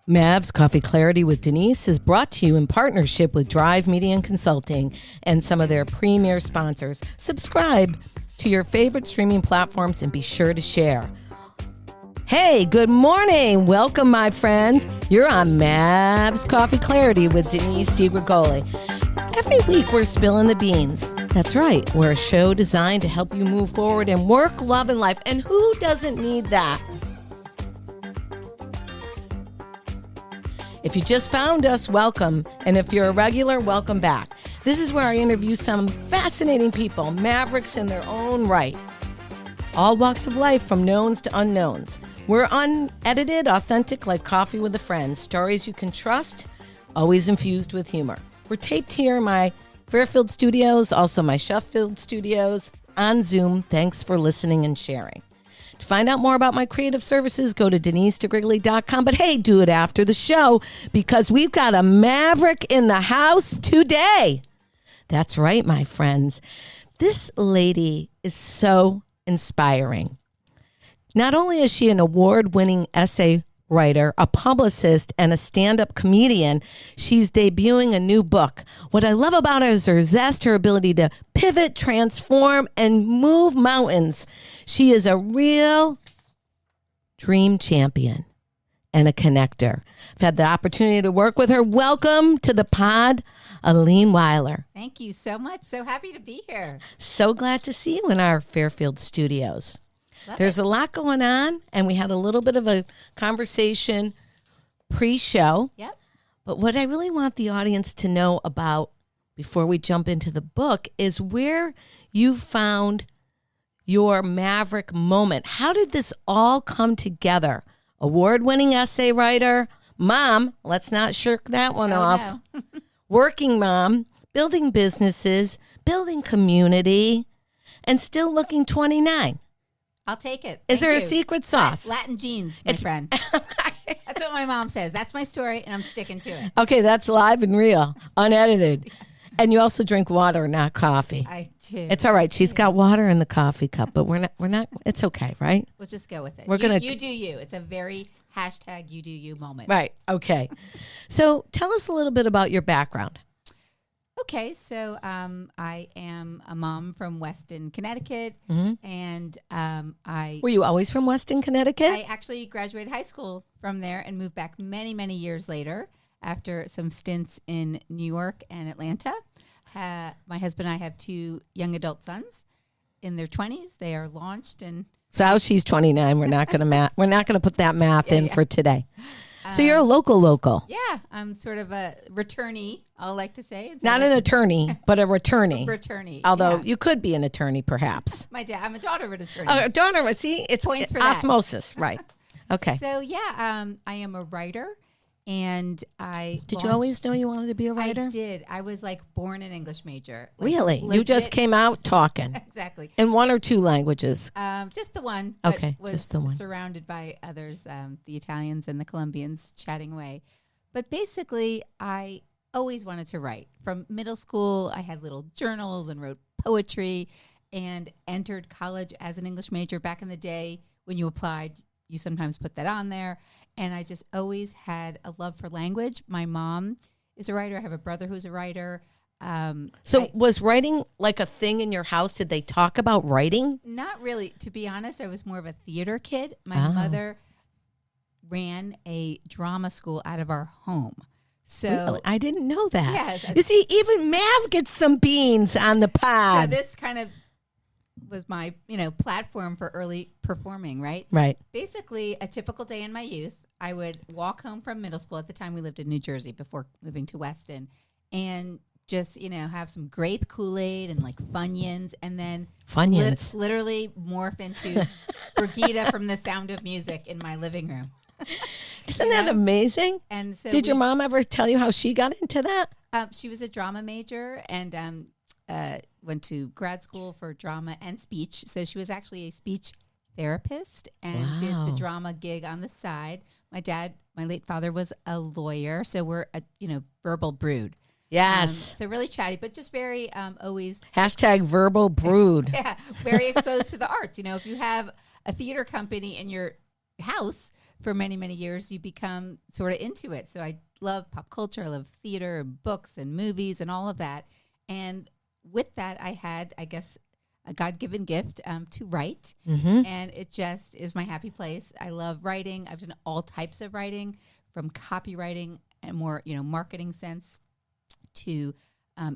Mav's Coffee Clarity with Denise is brought to you in partnership with Drive Media and Consulting and some of their premier sponsors. Subscribe to your favorite streaming platforms and be sure to share. Hey, good morning. Welcome, my friends. You're on Mav's Coffee Clarity with Denise DiGregoli. Every week, we're spilling the beans. That's right. We're a show designed to help you move forward in work, love, and life. And who doesn't need that? If you just found us, welcome. And if you're a regular, welcome back. This is where I interview some fascinating people, mavericks in their own right. All walks of life, from knowns to unknowns. We're unedited, authentic, like coffee with a friend. Stories you can trust, always infused with humor. We're taped here in my Fairfield studios, also my Sheffield studios, on Zoom. Thanks for listening and sharing. To find out more about my creative services, go to DeniseDiGregoli.com. But hey, do it after the show because we've got a maverick in the house today. That's right, my friends. This lady is so inspiring. Not only is she an award-winning essay writer, a publicist, and a stand-up comedian, she's debuting a new book. What I love about her is her zest, her ability to pivot, transform, and move mountains. She is a real dream champion and a connector. I've had the opportunity to work with her. Welcome to the pod, Aline Weiller. Thank you so much. So happy to be here. So glad to see you in our Fairfield studios. There's a lot going on, and we had a little bit of a conversation pre-show. Yep. But what I really want the audience to know about before we jump into the book is where you found your maverick moment. How did this all come together? Award-winning essay writer, mom, let's not shirk that one off. No. Working mom, building businesses, building community, and still looking 29. I'll take it. Is Thank there you. a secret sauce? Latin genes, my friend. That's what my mom says. That's my story, and I'm sticking to it. Okay, that's live and real, unedited. And you also drink water, not coffee. I do. It's all right. She's got water in the coffee cup, but we're not. It's okay, right? We'll just go with it. We're gonna. You do you. It's a very hashtag you do you moment. Right. Okay. So tell us a little bit about your background. Okay, so I am a mom from Weston, Connecticut, and Were you always from Weston, Connecticut? I actually graduated high school from there and moved back many, many years later after some stints in New York and Atlanta. My husband and I have two young adult sons in their 20s. They are launched and so she's 29. We're not gonna we're not gonna put that math in for today. So you're a local. Yeah, I'm sort of a returnee, I like to say. Not an attorney, but a returnee. Returnee. Although yeah. you could be an attorney, perhaps. I'm a daughter of an attorney. Daughter, see, it's Points for osmosis, right? Okay. So yeah, I am a writer, and Did you always know you wanted to be a writer? I did. I was like born an English major. Like, really? legit. You just came out talking. Exactly. In one or two languages? Just the one. Okay, was just the one. Surrounded by others, the Italians and the Colombians chatting away. But basically, I always wanted to write. From middle school, I had little journals and wrote poetry and entered college as an English major. Back in the day, when you applied, you sometimes put that on there. And I just always had a love for language. My mom is a writer. I have a brother who's a writer. Was writing like a thing in your house? Did they talk about writing? Not really. To be honest, I was more of a theater kid. My mother ran a drama school out of our home. So really? I didn't know that. Yeah, you see, even Mav gets some beans on the pod. So this kind of was my, platform for early performing, right? Right. Basically, a typical day in my youth, I would walk home from middle school. At the time, we lived in New Jersey before moving to Weston, and just, have some grape Kool-Aid and like Funyuns, and then literally morph into Brigida from The Sound of Music in my living room. Isn't that amazing? And so did your mom ever tell you how she got into that? She was a drama major and went to grad school for drama and speech. So she was actually a speech therapist and did the drama gig on the side. My late father was a lawyer, so we're a verbal brood. Yes. So really chatty, but just very always hashtag verbal brood. Yeah, very exposed to the arts. If you have a theater company in your house, for many, many years, you become sort of into it. So I love pop culture, I love theater, books and movies and all of that. And with that, I had, I guess, a God-given gift to write. And it just is my happy place. I love writing. I've done all types of writing, from copywriting and more, marketing sense, to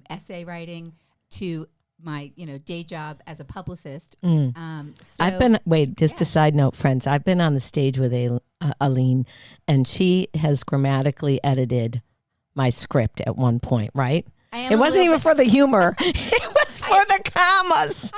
essay writing, to my, day job as a publicist. So, I've been, a side note, friends. I've been on the stage with Aline, and she has grammatically edited my script at one point, right? It wasn't even for the humor. It was for the commas.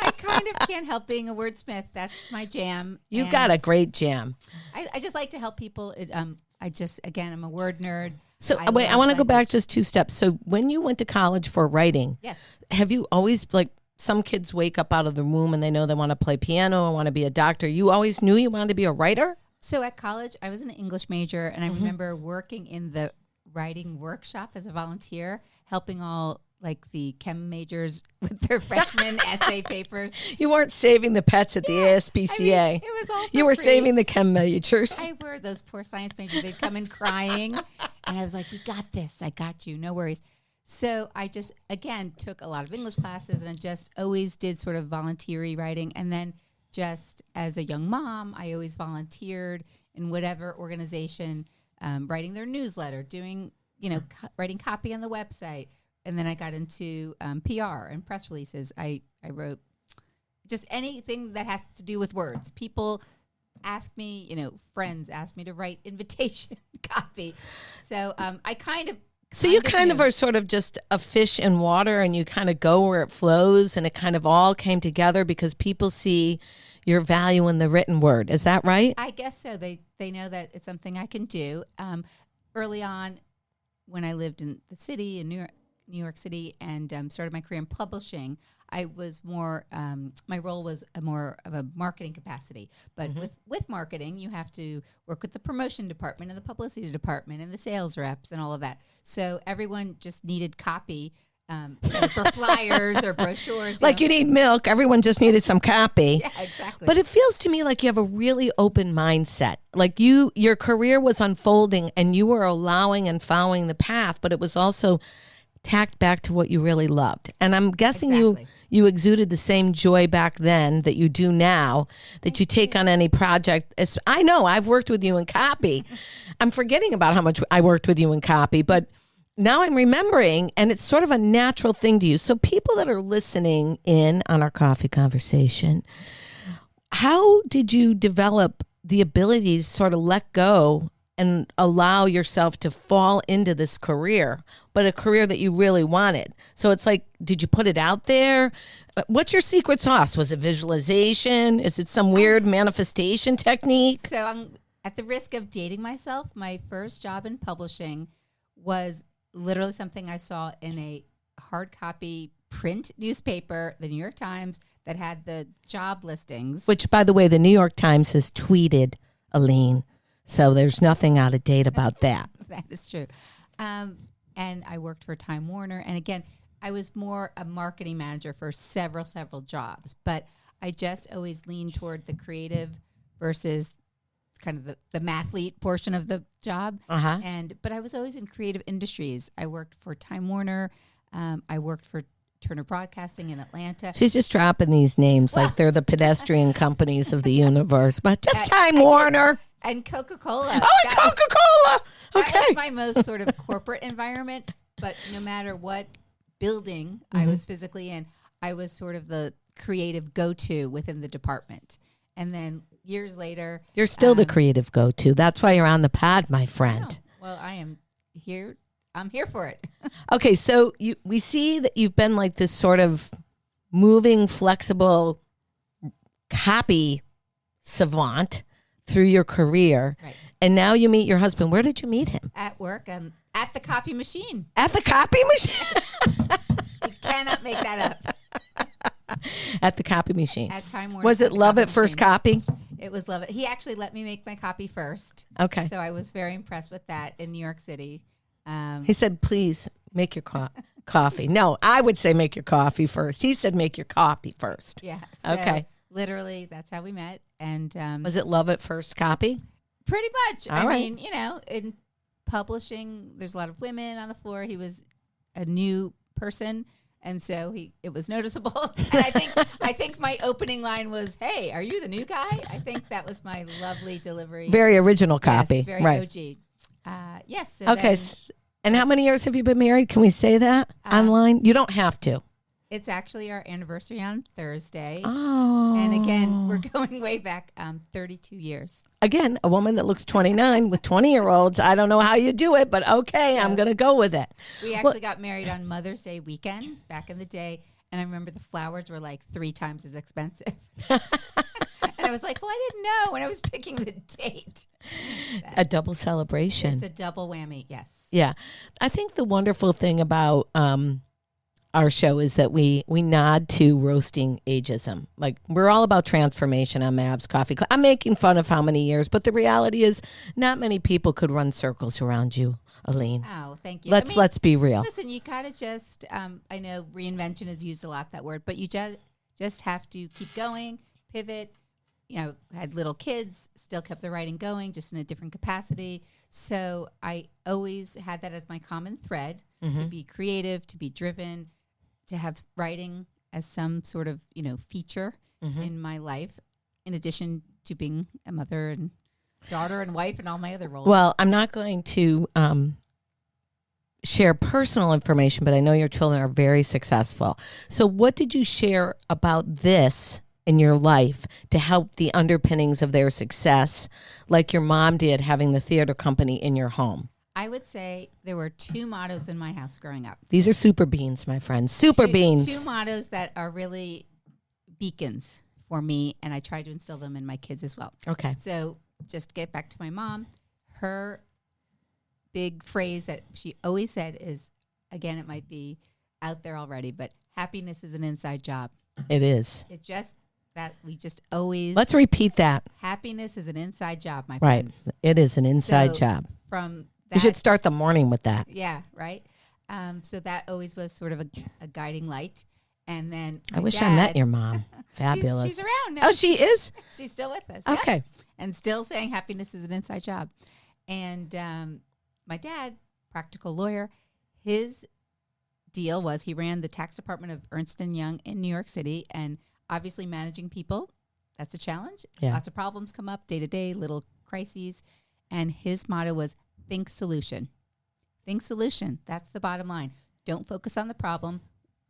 I kind of can't help being a wordsmith. That's my jam. You got a great jam. I just like to help people. I'm a word nerd. So I want to go back just 2 steps. So when you went to college for writing, yes, have you always, like, some kids wake up out of the womb and they know they want to play piano or want to be a doctor. You always knew you wanted to be a writer? So at college, I was an English major, and I remember working in the writing workshop as a volunteer, helping all like the chem majors with their freshman essay papers. You weren't saving the pets at the ASPCA. I mean, it was all you were free. Saving the chem majors. I were those poor science majors. They'd come in crying, and I was like, "You got this. I got you. No worries." So I just, again, took a lot of English classes, and I just always did sort of volunteer writing. And then just as a young mom, I always volunteered in whatever organization, writing their newsletter, doing, writing copy on the website. And then I got into PR and press releases. I wrote just anything that has to do with words. People ask me, friends ask me to write invitation copy. So I kind of, So you kind of are sort of just a fish in water, and you kind of go where it flows, and it kind of all came together because people see your value in the written word. Is that right? I guess so. They know that it's something I can do. Early on, when I lived in the city, in New York City, and started my career in publishing, I was more, my role was more of a marketing capacity. But with marketing, you have to work with the promotion department and the publicity department and the sales reps and all of that. So everyone just needed copy for flyers or brochures. You need milk. Everyone just needed some copy. Yeah, exactly. But it feels to me like you have a really open mindset. Like your career was unfolding, and you were allowing and following the path, but it was also tacked back to what you really loved. And I'm guessing you exuded the same joy back then that you do now, that you take on any project. I know I've worked with you in copy. I'm forgetting about how much I worked with you in copy, but now I'm remembering, and it's sort of a natural thing to you. So people that are listening in on our coffee conversation, how did you develop the ability to sort of let go and allow yourself to fall into this career, but a career that you really wanted? So it's like, did you put it out there? What's your secret sauce? Was it visualization? Is it some weird manifestation technique? So I'm at the risk of dating myself. My first job in publishing was literally something I saw in a hard copy print newspaper, the New York Times, that had the job listings. Which, by the way, the New York Times has tweeted Aline. So there's nothing out of date about that. That is true. And I worked for Time Warner. And again, I was more a marketing manager for several jobs. But I just always leaned toward the creative versus kind of the mathlete portion of the job. But I was always in creative industries. I worked for Time Warner. I worked for Turner Broadcasting in Atlanta. She's just dropping these names like they're the pedestrian companies of the universe. But just Time Warner. And Coca-Cola. Oh, and Coca-Cola. Okay. That was my most sort of corporate environment. But no matter what building I was physically in, I was sort of the creative go-to within the department. And then years later... You're still the creative go-to. That's why you're on the pod, my friend. Well, I am here. I'm here for it. Okay, so we see that you've been like this sort of moving, flexible copy savant through your career. Right. And now you meet your husband. Where did you meet him? At work, at the copy machine. At the copy machine? You cannot make that up. At the copy machine. At Time Warner. Was it love at first copy? It was love it. He actually let me make my copy first. Okay. So I was very impressed with that in New York City. He said, please make your coffee. No, I would say make your coffee first. He said make your copy first. Yeah. So okay. Literally, that's how we met. And was it love at first copy? Pretty much. All right. mean, in publishing, there's a lot of women on the floor. He was a new person, and so it was noticeable. And I think my opening line was, "Hey, are you the new guy?" I think that was my lovely delivery. Very original copy. Yes, very right. OG. Yes. So Okay. And how many years have you been married? Can we say that online? You don't have to. It's actually our anniversary on Thursday. Oh. And again, we're going way back 32 years. Again, a woman that looks 29 with 20-year-olds. I don't know how you do it, but okay, I'm going to go with it. We actually got married on Mother's Day weekend back in the day. And I remember the flowers were like 3 times as expensive. And I was like, well, I didn't know when I was picking the date. A double celebration. It's a double whammy, yes. Yeah. I think the wonderful thing about our show is that we nod to roasting ageism. Like, we're all about transformation on Mav's Coffee Club. I'm making fun of how many years, but the reality is not many people could run circles around you, Aline. Oh, thank you. Let's be real. Listen, you gotta just I know reinvention is used a lot, that word, but you just have to keep going, pivot. Had little kids, still kept the writing going, just in a different capacity. So I always had that as my common thread, to be creative, to be driven, to have writing as some sort of, feature in my life, in addition to being a mother and daughter and wife and all my other roles. Well, I'm not going to share personal information, but I know your children are very successful. So what did you share about this in your life to help the underpinnings of their success, like your mom did, having the theater company in your home? I would say there were 2 mottos in my house growing up. These are super beans, my friends. Super beans. 2 mottos that are really beacons for me, and I try to instill them in my kids as well. Okay. So just to get back to my mom, her big phrase that she always said is, again, it might be out there already, but happiness is an inside job. It is. We just always... Let's repeat that. Happiness is an inside job, my Right. friends. It is an inside job. From that... You should start the morning with that. Yeah, right? So that always was sort of a guiding light. And then I wish I met your mom. Fabulous. She's around now. Oh, she is? She's still with us. Okay. Yeah. And still saying happiness is an inside job. And my dad, practical lawyer, his deal was he ran the tax department of Ernst & Young in New York City, and obviously managing people, that's a challenge. Yeah. Lots of problems come up day to day, little crises. And his motto was think solution. Think solution. That's the bottom line. Don't focus on the problem.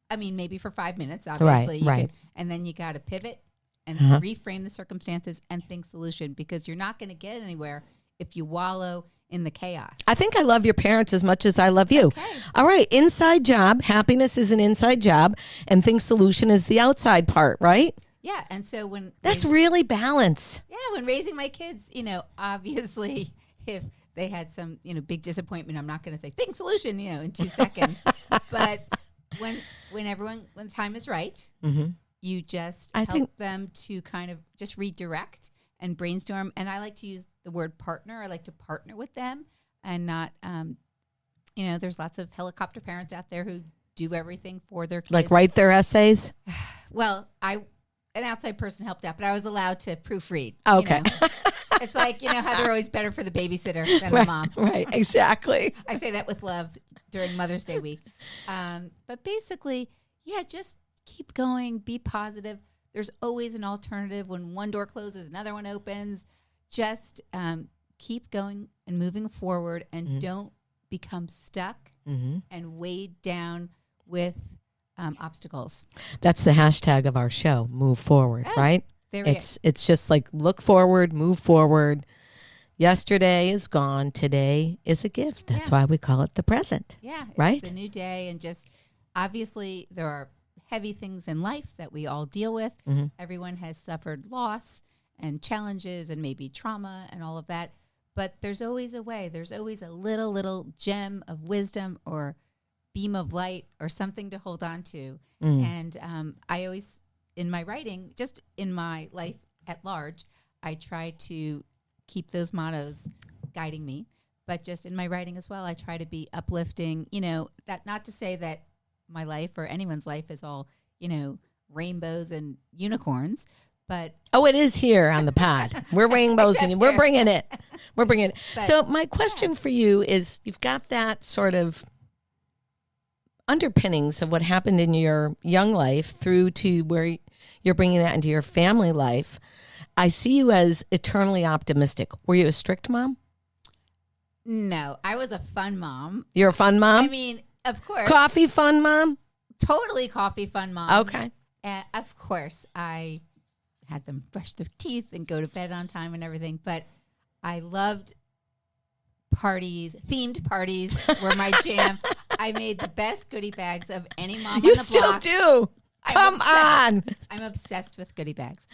I mean, maybe for 5 minutes, obviously. Right. And then you got to pivot and reframe the circumstances and think solution, because you're not going to get anywhere if you wallow in the chaos. I think I love your parents as much as I love you. Okay. All right. Inside job. Happiness is an inside job, and think solution is the outside part, right? Yeah. And so that's really balance. Yeah. When raising my kids, obviously if they had some, big disappointment, I'm not going to say think solution, in 2 seconds. But when the time is right, you just help them to kind of just redirect and brainstorm. And I like to use the word partner. I like to partner with them, and not, there's lots of helicopter parents out there who do everything for their kids. Like write their essays? Well, an outside person helped out, but I was allowed to proofread. Okay. It's like, how they're always better for the babysitter than the mom. Right, exactly. I say that with love during Mother's Day week. But basically, just keep going, be positive. There's always an alternative. When one door closes, another one opens. Just keep going and moving forward, and don't become stuck and weighed down with obstacles. That's the hashtag of our show, move forward, right? It's just like look forward, move forward. Yesterday is gone. Today is a gift. That's why we call it the present. Yeah. Right? It's a new day. And just obviously there are heavy things in life that we all deal with. Everyone has suffered loss and challenges and maybe trauma and all of that. But there's always a way. There's always a little gem of wisdom or beam of light or something to hold on to. And I always, in my writing, just in my life at large, I try to keep those mottos guiding me. But just in my writing as well, I try to be uplifting, that not to say that my life or anyone's life is all, rainbows and unicorns, But it is here on the pod. We're rainbows and we're bringing it. We're bringing it. But, so my question for you is, you've got that sort of underpinnings of what happened in your young life through to where you're bringing that into your family life. I see you as eternally optimistic. Were you a strict mom? No, I was a fun mom. You're a fun mom? I mean, of course. Coffee fun mom? Totally coffee fun mom. Okay. And of course, I had them brush their teeth and go to bed on time and everything. But I loved parties. Themed parties were my jam. I made the best goodie bags of any mom on the block. You still do. Come on. I'm obsessed with goodie bags.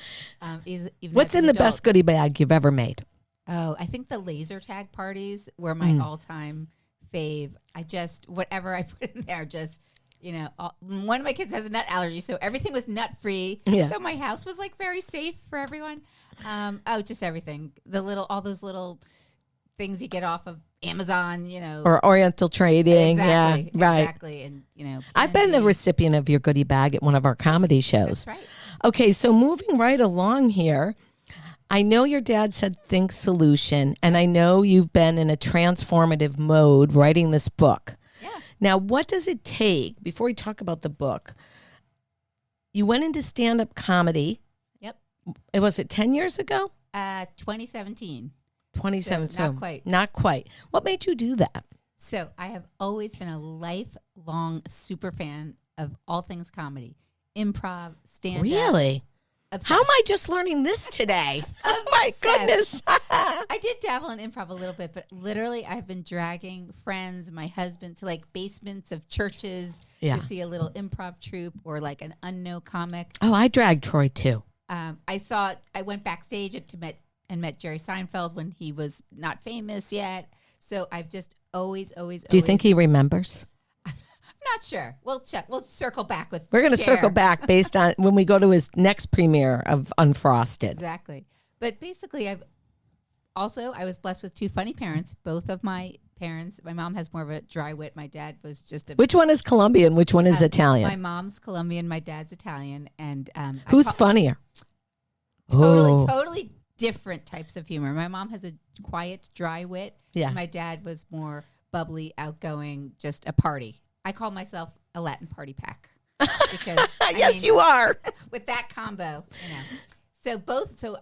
Even What's in the best goodie bag you've ever made? Oh, I think the laser tag parties were my all-time fave. Whatever I put in there, one of my kids has a nut allergy, so everything was nut-free. Yeah. So my house was like very safe for everyone. Just everything. All those little things you get off of Amazon, Or Oriental Trading. Exactly, Yeah, right. Exactly. And, I've been the recipient of your goodie bag at one of our comedy shows. That's right. Okay, so moving right along here, I know your dad said think solution, and I know you've been in a transformative mode writing this book. Yeah. Now, what does it take, before we talk about the book, you went into stand-up comedy. Yep. Was it 10 years ago? 2017. 2017. So not quite. Not quite. What made you do that? So I have always been a lifelong super fan of all things comedy, improv, stand-up. Really? Obsessed. How am I just learning this today? Oh, my goodness. I did dabble in improv a little bit, but literally I've been dragging friends, my husband, to like basements of churches to see a little improv troupe or like an unknown comic. Oh, I dragged Troy too. I went backstage and met Jerry Seinfeld when he was not famous yet. So I've just always. Do you think he remembers? Not sure. We'll check. We'll circle back with. We're going to circle back based on when we go to his next premiere of Unfrosted. Exactly. But basically, I was blessed with two funny parents. Both of my parents. My mom has more of a dry wit. My dad was just a. Which one is Colombian? Which one is Italian? My mom's Colombian. My dad's Italian. And who's funnier? Totally different types of humor. My mom has a quiet, dry wit. Yeah. My dad was more bubbly, outgoing, just a party. I call myself a Latin party pack because yes, you are with that combo. So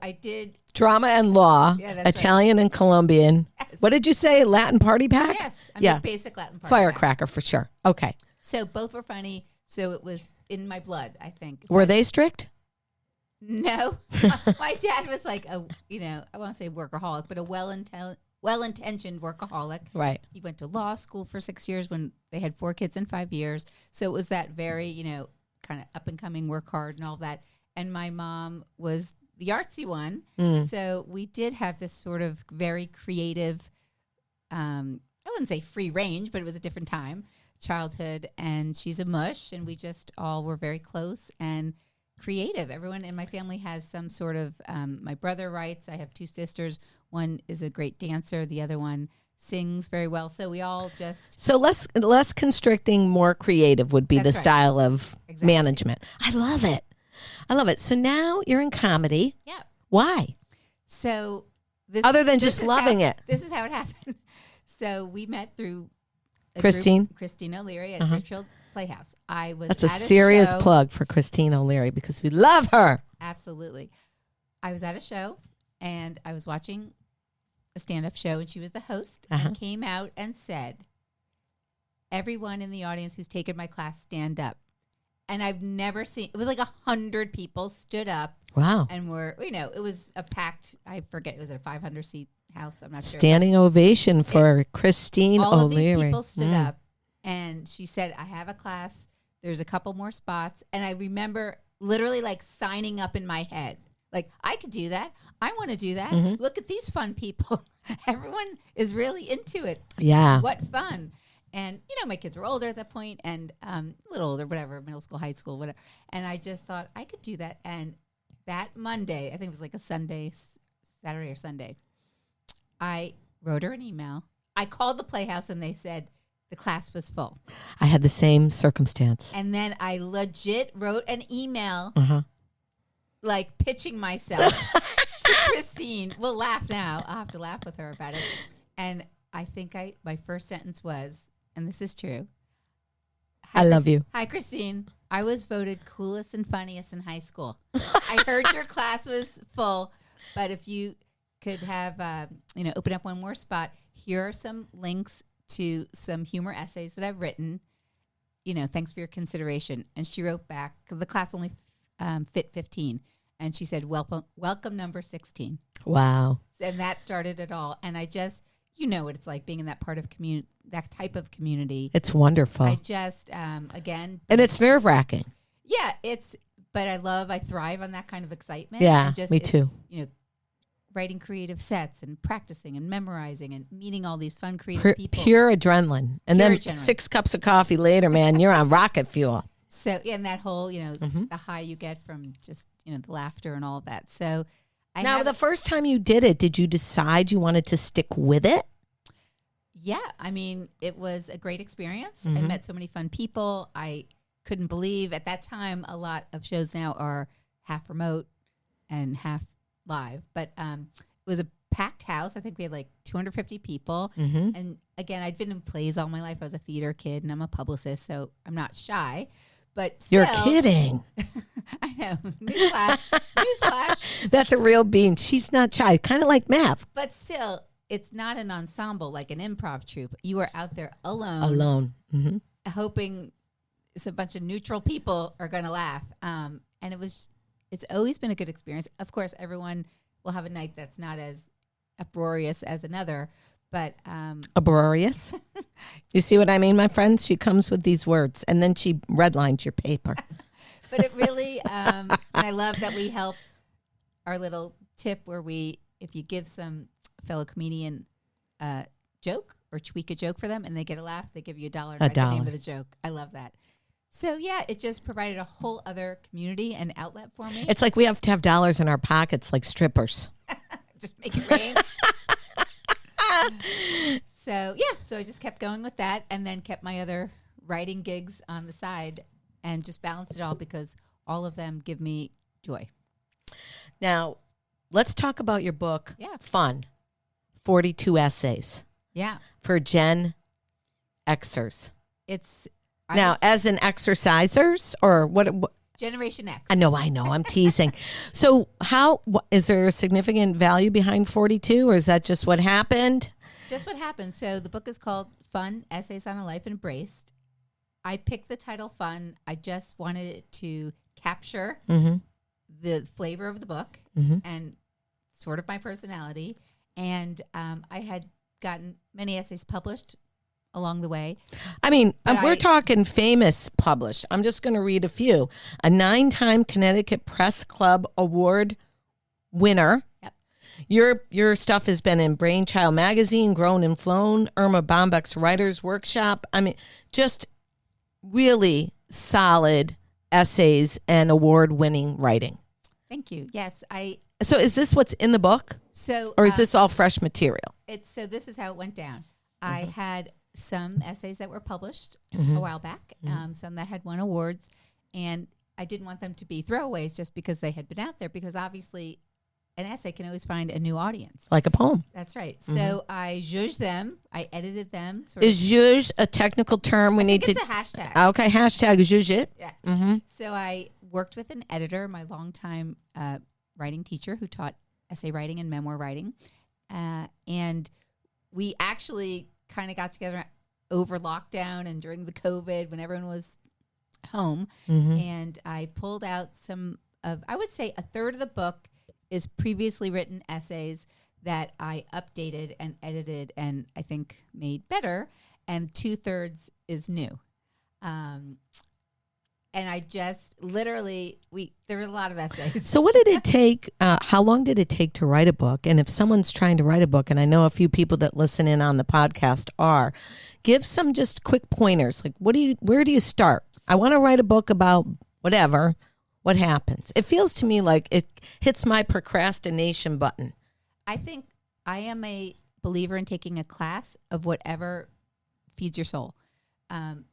I did drama and law, Italian right. and Colombian. Yes. What did you say? Latin party pack? Yes, basic Latin party firecracker pack. For sure. Okay. So both were funny. So it was in my blood, I think. Were they strict? No, my dad was like I won't say workaholic, but a well-intentioned workaholic. Right. He went to law school for 6 years when they had 4 kids in 5 years. So it was that very, kind of up and coming, work hard and all that. And my mom was the artsy one. So we did have this sort of very creative, I wouldn't say free range, but it was a different time, childhood. And she's a mush. And we just all were very close and creative. Everyone in my family has some sort of, my brother writes. I have 2 sisters. One is a great dancer. The other one sings very well. So we all just... So less constricting, more creative would be the style of management. I love it. So now you're in comedy. Yeah. Why? So other than just loving it. This is how it happened. So we met through Christine O'Leary at Richfield Playhouse. That's a serious plug for Christine O'Leary because we love her. Absolutely. I was at a show and I was watching a stand-up show and she was the host and came out and said, "Everyone in the audience who's taken my class, stand up." And I've never seen, it was like 100 people stood up. Wow. And it was a packed, I forget, it was a 500-seat house. I'm not sure. Standing ovation for Christine O'Leary. All of these people stood up and she said, "I have a class. There's a couple more spots." And I remember literally like signing up in my head. Like, I could do that. I want to do that. Look at these fun people. Everyone is really into it. Yeah. What fun. And, my kids were older at that point and a little older, whatever, middle school, high school, whatever. And I just thought I could do that. And that Monday, I think it was like a Saturday or Sunday, I wrote her an email. I called the Playhouse and they said the class was full. I had the same circumstance. And then I legit wrote an email like pitching myself to Christine. We'll laugh now. I'll have to laugh with her about it. And I think my first sentence was, and this is true. I love you. Hi, Christine. I was voted coolest and funniest in high school. I heard your class was full, but if you could have, open up one more spot, here are some links to some humor essays that I've written. Thanks for your consideration. And she wrote back, the class only fit 15. And she said, welcome number 16. Wow. And that started it all. And I just, what it's like being in that part of that type of community. It's wonderful. I just, again. And it's nerve-wracking. Yeah, but I thrive on that kind of excitement. Yeah, me too. Writing creative sets and practicing and memorizing and meeting all these fun creative people. Pure adrenaline. And then 6 cups of coffee later, man, you're on rocket fuel. So, and that whole, the high you get from just, the laughter and all of that. So, the first time you did it, did you decide you wanted to stick with it? Yeah. I mean, it was a great experience. I met so many fun people. I couldn't believe at that time, a lot of shows now are half remote and half live, but it was a packed house. I think we had like 250 people. And again, I'd been in plays all my life. I was a theater kid and I'm a publicist, so I'm not shy. But still, you're kidding. I know. Newsflash. That's a real bean. She's not shy, kind of like Mav. But still, it's not an ensemble like an improv troupe. You are out there alone. Hoping it's a bunch of neutral people are going to laugh. And it's always been a good experience. Of course, everyone will have a night that's not as uproarious as another, but uproarious. You see what I mean, my friends? She comes with these words, and then she redlines your paper. But it really, and I love that we help. Our little tip where if you give some fellow comedian a joke or tweak a joke for them, and they get a laugh, they give you $1 to write the name of the joke. I love that. So, yeah, it just provided a whole other community and outlet for me. It's like we have to have dollars in our pockets like strippers. Just make it rain. So I just kept going with that and then kept my other writing gigs on the side and just balanced it all because all of them give me joy. Now, let's talk about your book, Yeah. Fun, 42 Essays. Yeah. For Gen Xers. It's... as in exercisers or what? Generation X. I know. I'm teasing. So is there a significant value behind 42 or is that just what happened? Just what happened. So the book is called Fun, Essays on a Life Embraced. I picked the title Fun. I just wanted it to capture the flavor of the book and sort of my personality. And I had gotten many essays published along the way. I mean, we're talking famous published. I'm just going to read a few. A 9-time Connecticut Press Club Award winner. Yep. Your stuff has been in Brainchild Magazine, Grown and Flown, Irma Bombeck's Writers Workshop. I mean, just really solid essays and award-winning writing. Thank you. Yes, So is this what's in the book? Or is this all fresh material? So this is how it went down. I had some essays that were published a while back, some that had won awards, and I didn't want them to be throwaways just because they had been out there, because obviously an essay can always find a new audience. Like a poem. That's right. So I zhuzhed them. I edited them. Is zhuzh a technical term? It's a hashtag. Okay, hashtag zhuzh it. Yeah. So I worked with an editor, my longtime writing teacher who taught essay writing and memoir writing, and we actually kind of got together over lockdown and during the COVID when everyone was home. And I pulled out I would say a third of the book is previously written essays that I updated and edited and I think made better. And 2/3 is new. And I just literally, there were a lot of essays. So what did it take, how long did it take to write a book? And if someone's trying to write a book, and I know a few people that listen in on the podcast give some just quick pointers. Like, where do you start? I want to write a book about whatever. What happens? It feels to me like it hits my procrastination button. I think I am a believer in taking a class of whatever feeds your soul.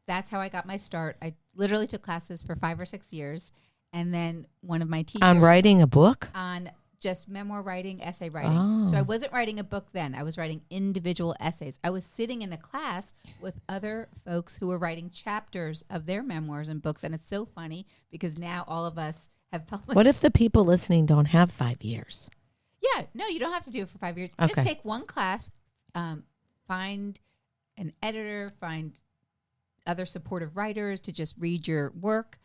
That's how I got my start. I literally took classes for 5 or 6 years, And then one of my teachers On writing a book? on just memoir writing, essay writing. Oh. So I wasn't writing a book then. I was writing individual essays. I was sitting in a class with other folks who were writing chapters of their memoirs and books. And it's so funny because now all of us have published. What if the people listening don't have 5 years? Yeah, no, you don't have to do it for 5 years. Okay. Just take one class, find an editor, find other supportive writers to just read your work.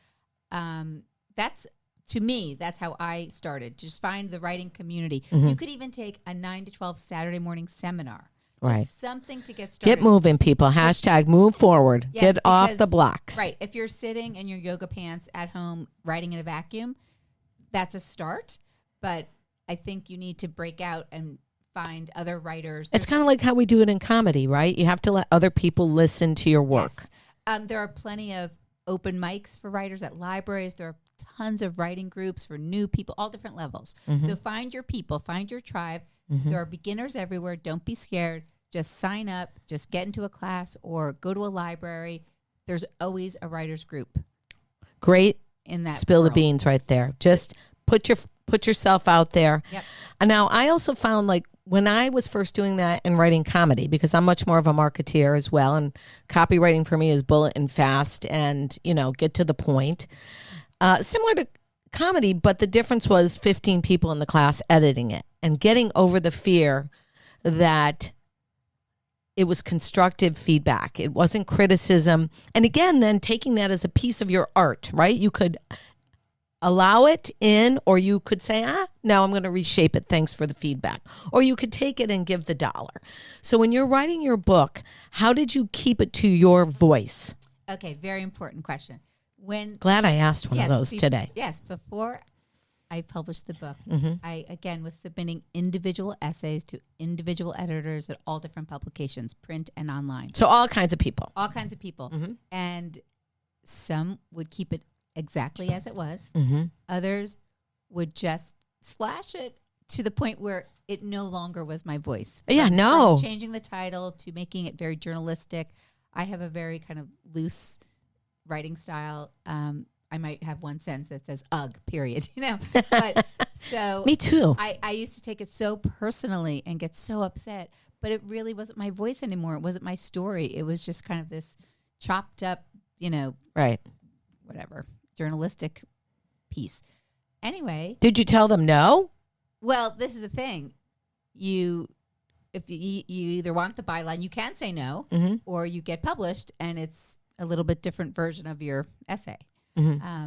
To me, that's how I started. Just find the writing community. You could even take a 9 to 12 Saturday morning seminar. Right. Just something to get started. Get moving, people. Hashtag move forward. Yes, Get off because- the blocks. Right. If you're sitting in your yoga pants at home writing in a vacuum, that's a start. But I think you need to break out and find other writers. It's kind of like how we do it in comedy, right? You have to let other people listen to your work. Yes. There are plenty of open mics for writers at libraries. There are tons of writing groups for new people, all different levels. So find your people, find your tribe. There are beginners everywhere. Don't be scared. Just sign up, just get into a class or go to a library. There's always a writer's group. Great. In that Spill the world. beans right there. Just put yourself out there. Yep. And now I also found, like, when I was first doing that and writing comedy, because I'm much more of a marketeer as well, and copywriting for me is bullet and fast and, get to the point. Similar to comedy, but the difference was 15 people in the class editing it and getting over the fear that it was constructive feedback. It wasn't criticism. And again, then taking that as a piece of your art, right? You could allow it in, or you could say, no, I'm going to reshape it. Thanks for the feedback. Or you could take it and give the dollar. So when you're writing your book, how did you keep it to your voice? Okay, very important question. Glad I asked one of those today. Yes, before I published the book, I, again, was submitting individual essays to individual editors at all different publications, print and online. So all kinds of people. All kinds of people. And some would keep it exactly as it was. Others would just slash it to the point where it no longer was my voice. From changing the title to making it very journalistic. I have a very kind of loose writing style. I might have one sentence that says "ugh," period. But so me too. I used to take it so personally and get so upset, but it really wasn't my voice anymore. It wasn't my story. It was just kind of this chopped up, right, whatever journalistic piece. Anyway, did you tell them no? Well, this is the thing. If you either want the byline, you can say no, or you get published, and it's a little bit different version of your essay.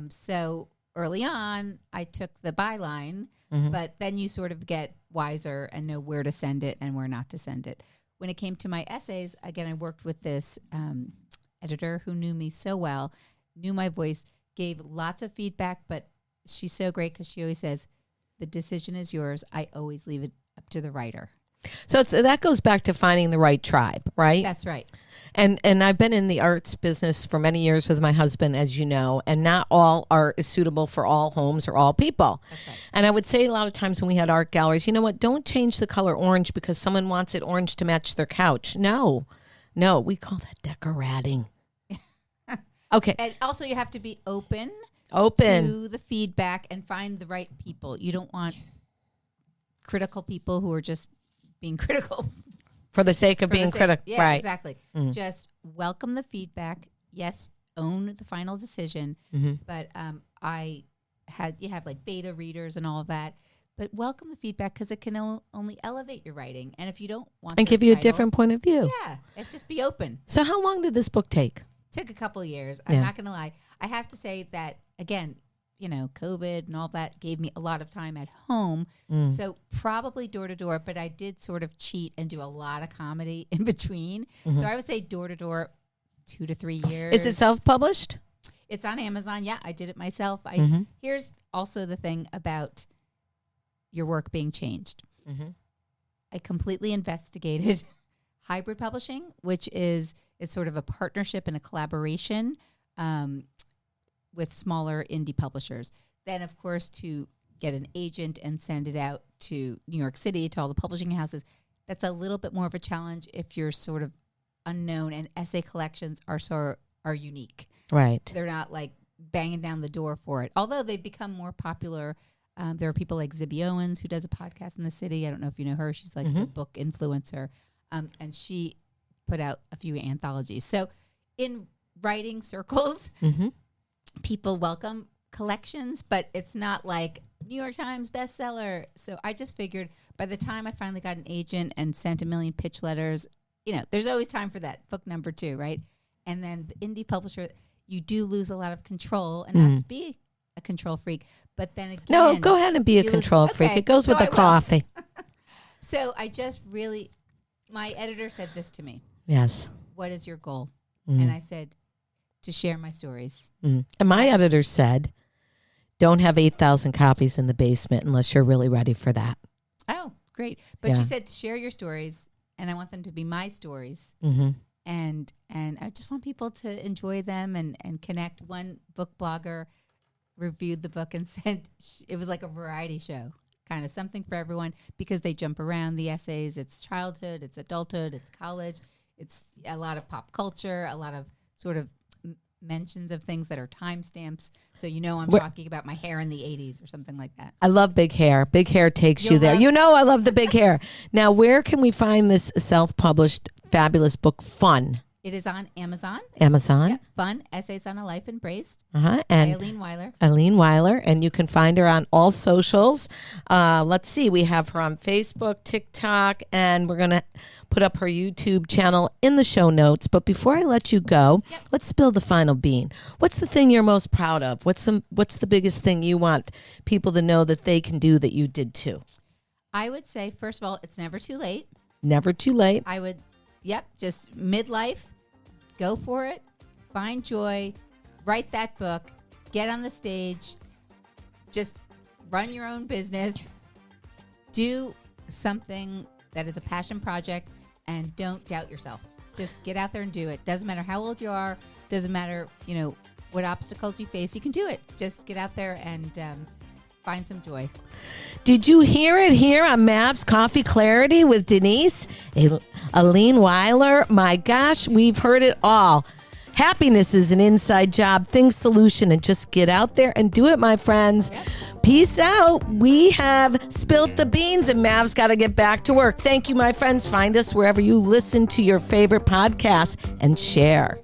So early on, I took the byline, but then you sort of get wiser and know where to send it and where not to send it. When it came to my essays, again, I worked with this editor who knew me so well, knew my voice, gave lots of feedback, but she's so great because she always says, the decision is yours. I always leave it up to the writer. So that goes back to finding the right tribe, right? That's right. And I've been in the arts business for many years with my husband, as you know, and not all art is suitable for all homes or all people. That's right. And I would say a lot of times when we had art galleries, you know what, don't change the color orange because someone wants it orange to match their couch. No, we call that decorating. Okay. And also you have to be open to the feedback and find the right people. You don't want critical people who are just being critical for the sake of being critical. Yeah, right. Exactly. Just welcome the feedback. Yes, own the final decision. But you have like beta readers and all of that. But welcome the feedback because it can only elevate your writing. And if you don't want and give you a different point of view. Yeah, just be open. So how long did this book take? Took a couple of years. I'm not going to lie. I have to say that, again, COVID and all that gave me a lot of time at home. So probably door to door, but I did sort of cheat and do a lot of comedy in between. So I would say door to door, 2 to 3 years. Is it self-published? It's on Amazon. Yeah, I did it myself. Here's also the thing about your work being changed. I completely investigated hybrid publishing, which is it's sort of a partnership and a collaboration with smaller indie publishers. Then, of course, to get an agent and send it out to New York City, to all the publishing houses, that's a little bit more of a challenge if you're sort of unknown, and essay collections are unique. Right. They're not like banging down the door for it. Although they've become more popular. There are people like Zibby Owens who does a podcast in the city. I don't know if you know her. She's like the book influencer. And she put out a few anthologies. So in writing circles, people welcome collections, but it's not like New York Times bestseller. So I just figured by the time I finally got an agent and sent a million pitch letters, there's always time for that book number 2, right? And then the indie publisher, you do lose a lot of control, and not to be a control freak, but then again, no, go ahead and be a control freak. It goes with the coffee. So I just really, my editor said this to me. Yes. What is your goal? And I said, to share my stories. And my editor said, don't have 8,000 copies in the basement unless you're really ready for that. Oh, great. But she said, share your stories, and I want them to be my stories. And I just want people to enjoy them and connect. One book blogger reviewed the book and said it was like a variety show, kind of something for everyone, because they jump around the essays. It's childhood, it's adulthood, it's college. It's a lot of pop culture, a lot of sort of mentions of things that are timestamps. So I'm talking about my hair in the 80s or something like that. I love big hair. Big hair takes you there. I love the big hair. Now, where can we find this self-published fabulous book, Fun? It is on Amazon. Amazon? Yeah, Fun, Essays on a Life Embraced. And by Aline Weiller. Aline Weiller. And you can find her on all socials. Let's see. We have her on Facebook, TikTok, and we're going to put up her YouTube channel in the show notes. But before I let you go, let's spill the final bean. What's the thing you're most proud of? What's the biggest thing you want people to know that they can do that you did too? I would say, first of all, it's never too late. Never too late. I would, just midlife. Go for it. Find joy. Write that book. Get on the stage. Just run your own business. Do something that is a passion project, and don't doubt yourself. Just get out there and do it. Doesn't matter how old you are. Doesn't matter, what obstacles you face. You can do it. Just get out there and find some joy. Did you hear it here on Mav's Coffee Clarity with Denise? Aline Weiller? My gosh, we've heard it all. Happiness is an inside job. Think solution, and just get out there and do it, my friends. Yep. Peace out. We have spilt the beans, and Mav's got to get back to work. Thank you, my friends. Find us wherever you listen to your favorite podcasts and share.